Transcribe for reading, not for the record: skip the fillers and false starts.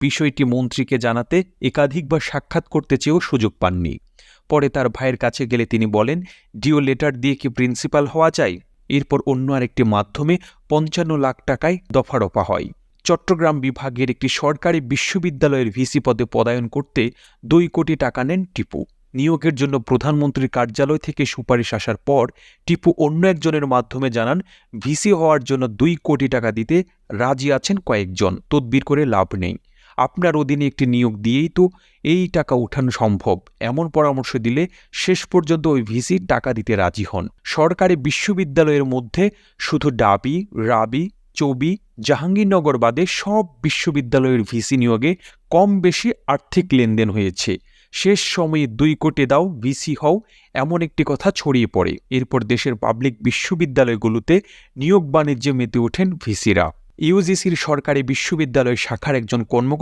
বিষয়টি মন্ত্রীকে জানাতে একাধিকবার সাক্ষাৎ করতে চেয়েও সুযোগ পাননি। পরে তার ভাইয়ের কাছে গেলে তিনি বলেন, ডিও লেটার দিয়ে কি প্রিন্সিপাল হওয়া যায়? এরপর অন্য আরেকটি মাধ্যমে ৫৫ লাখ টাকায় দফারফা হয়। চট্টগ্রাম বিভাগের একটি সরকারি বিশ্ববিদ্যালয়ের ভিসি পদে পদায়ন করতে ২ কোটি টাকা নেন টিপু। নিয়োগের জন্য প্রধানমন্ত্রীর কার্যালয় থেকে সুপারিশ আসার পর টিপু অন্য একজনের মাধ্যমে জানান, ভিসি হওয়ার জন্য ২ কোটি টাকা দিতে রাজি আছেন কয়েকজন, তদবির করে লাভ নেই। আপনার অধীনে একটি নিয়োগ দিয়েই তো এই টাকা উঠানো সম্ভব, এমন পরামর্শ দিলে শেষ পর্যন্ত ওই ভিসি টাকা দিতে রাজি হন। সরকারি বিশ্ববিদ্যালয়ের মধ্যে শুধু ডাবি, রাবি, চবি, জাহাঙ্গীরনগর বাদে সব বিশ্ববিদ্যালয়ের ভিসি নিয়োগে কম বেশি আর্থিক লেনদেন হয়েছে। শেষ সময়ে ২ কোটি দাও ভিসি হও, এমন একটি কথা ছড়িয়ে পড়ে। এরপর দেশের পাবলিক বিশ্ববিদ্যালয়গুলোতে নিয়োগ বাণিজ্যে মেতে ওঠেন ভিসিরা। ইউজিসির সরকারি বিশ্ববিদ্যালয় শাখার একজন কর্মকর্তা